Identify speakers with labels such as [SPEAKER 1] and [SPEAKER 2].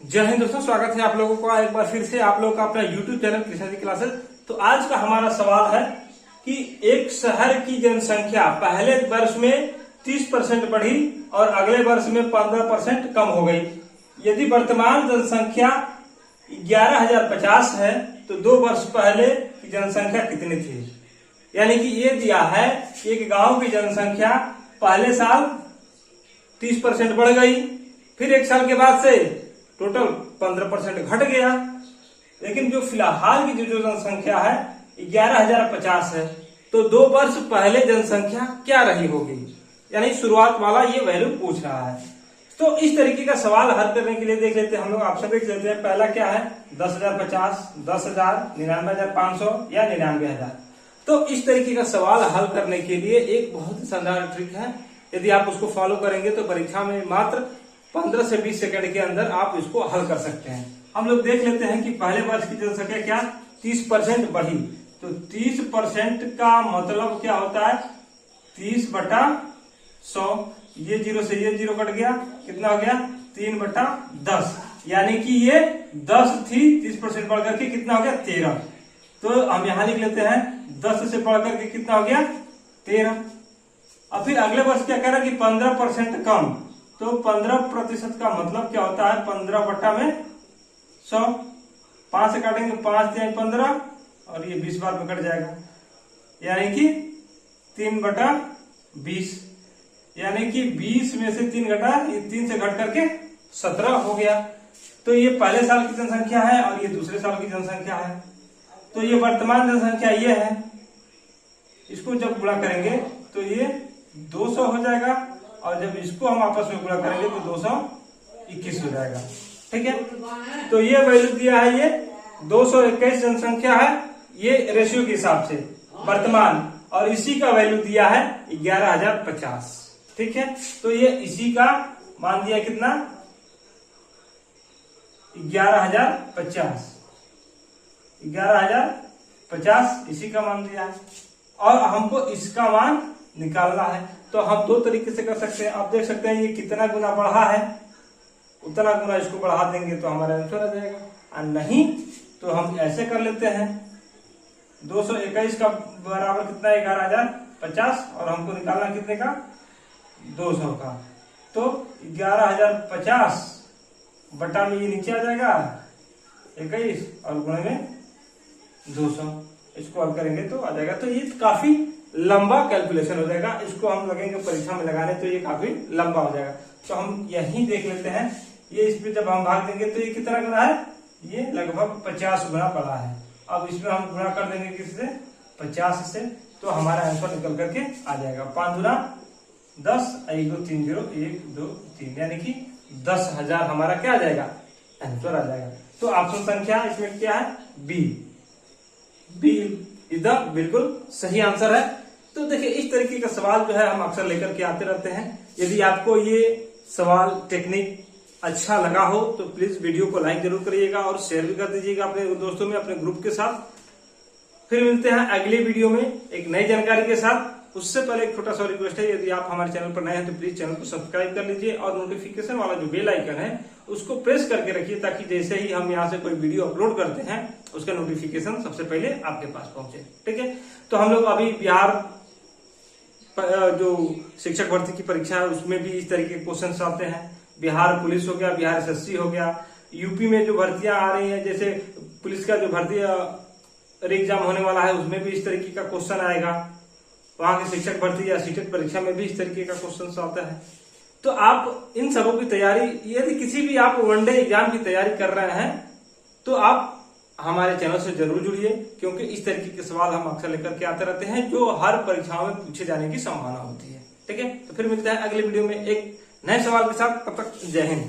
[SPEAKER 1] जय हिंद दोस्तों, स्वागत है आप लोगों का एक बार फिर से आप लोगों का अपना YouTube channel Krishna ji classes. तो आज का हमारा सवाल है कि एक शहर की जनसंख्या पहले वर्ष में 30% बढ़ी और अगले वर्ष में 15% कम हो गई। यदि वर्तमान जनसंख्या 11,050 है तो 2 वर्ष पहले की जनसंख्या कितनी थी। यानी कि ये दिया है कि एक गांव की जनसंख्या पहले साल 30% बढ़ गई, फिर एक साल के बाद से टोटल 15% घट गया, लेकिन जो फिलहाल की जो जनसंख्या है 11,050 है। तो 2 वर्ष पहले जनसंख्या क्या रही होगी, यानी शुरुआत वाला ये वैल्यू पूछ रहा है। तो इस तरीके का सवाल हल करने के लिए देख लेते हैं हम लोग, ऑप्शन देख लेते हैं। पहला क्या है 10,050, 10,000, 99,500 या 99,000। तो इस तरीके का सवाल हल करने के लिए एक बहुत ही शानदार ट्रिक है। यदि आप उसको फॉलो करेंगे तो परीक्षा में मात्र 15 से 20 सेकंड के अंदर आप इसको हल कर सकते हैं। हम लोग देख लेते हैं कि पहले वर्ष की जनसंख्या क्या 30% बढ़ी, तो 30% का मतलब क्या होता है 30/100। ये 0 से ये 0 कट गया, कितना हो गया 3/10। यानी कि ये 10 थी, 30% बढ़ करके कितना हो गया 13। तो हम यहां लिख लेते हैं 10 से बढ़ करके कितना हो गया 13। और फिर अगले वर्ष क्या कह रहा है कि 15% कम, तो 15% का मतलब क्या होता है 15/100। 5 से काटेंगे 5 से 15 और ये 20 बार में कट जाएगा, यानी कि 3/20। यानी कि 20 में से 3 घटा, ये 3 से घट करके 17 हो गया। तो ये पहले साल की जनसंख्या है और ये दूसरे साल की जनसंख्या है। तो ये वर्तमान जनसंख्या ये है, इसको जब गुणा करेंगे तो ये 200 हो जाएगा और जब इसको हम आपस में गुणा करेंगे तो 221 हो जाएगा। ठीक है, तो ये वैल्यू दिया है, ये 221 जनसंख्या है, ये रेशियो के हिसाब से वर्तमान, और इसी का वैल्यू दिया है 11,050। ठीक है, तो ये इसी का मान दिया कितना 11,050। 11,050 इसी का मान दिया है और हमको इसका मान निकालना है। तो हम 2 तरीके से कर सकते हैं। आप देख सकते हैं ये कितना गुना बढ़ा है, उतना गुना इसको बढ़ा देंगे तो हमारा आंसर आ जाएगा, और नहीं तो हम ऐसे कर लेते हैं 221 का बराबर कितना 11,050 और हमको निकालना कितने का 200 का। तो 11,050 बटा में ये नीचे आ जाएगा 21 और गुणे में 200, इसको हल करेंगे तो आ जाएगा। तो ये काफी लंबा कैलकुलेशन हो जाएगा, इसको हम लगेंगे परीक्षा में लगाने तो ये काफी लंबा हो जाएगा। तो हम यही देख लेते हैं, ये इस पे जब हम भाग देंगे तो ये कितना गुना है, ये लगभग 50 गुना बड़ा है। अब इसमें हम गुणा कर देंगे किससे 50 से, तो हमारा आंसर निकल करके आ जाएगा 5 गुना 10, 1 2 3 0 1 2 3, यानी कि 10,000 हमारा क्या आ जाएगा आंसर आ जाएगा। तो ऑप्शन संख्या इसमें क्या है बी इज द बिल्कुल सही आंसर है। तो देखिए इस तरीके का सवाल जो है हम अक्सर लेकर के आते रहते हैं। यदि आपको ये सवाल टेक्निक अच्छा लगा हो तो प्लीज वीडियो को लाइक जरूर करिएगा और शेयर भी कर दीजिएगा अपने दोस्तों में, अपने ग्रुप के साथ। फिर मिलते हैं अगले वीडियो में एक नई जानकारी के साथ। उससे पहले एक छोटा सा रिक्वेस्ट है, यदि आप हमारे चैनल पर नए हैं तो प्लीज चैनल को सब्सक्राइब कर लीजिए और नोटिफिकेशन वाला जो बेल आइकन है उसको प्रेस करके रखिए, ताकि जैसे ही हम यहाँ से कोई वीडियो अपलोड करते हैं उसका नोटिफिकेशन सबसे पहले आपके पास पहुंचे। ठीक है, तो हम लोग अभी बिहार जो शिक्षक भर्ती की परीक्षा है उसमें भी इस तरीके के क्वेश्चन आते हैं। बिहार पुलिस हो गया, बिहार SSC हो गया, यूपी में जो भर्तियां आ रही हैं जैसे पुलिस का जो भर्ती एग्जाम होने वाला है उसमें भी इस तरीके का क्वेश्चन आएगा। वहां की शिक्षक भर्ती या सीटेट परीक्षा में भी इस तरीके का क्वेश्चन आता है। तो आप इन सबों की तैयारी, यदि किसी भी आप वनडे एग्जाम की तैयारी कर रहे हैं तो आप हमारे चैनल से जरूर जुड़िए, क्योंकि इस तरीके के सवाल हम अक्सर लेकर के आते रहते हैं जो हर परीक्षाओं में पूछे जाने की संभावना होती है। ठीक है, तो फिर मिलते हैं अगले वीडियो में एक नए सवाल के साथ। तब तक जय हिंद।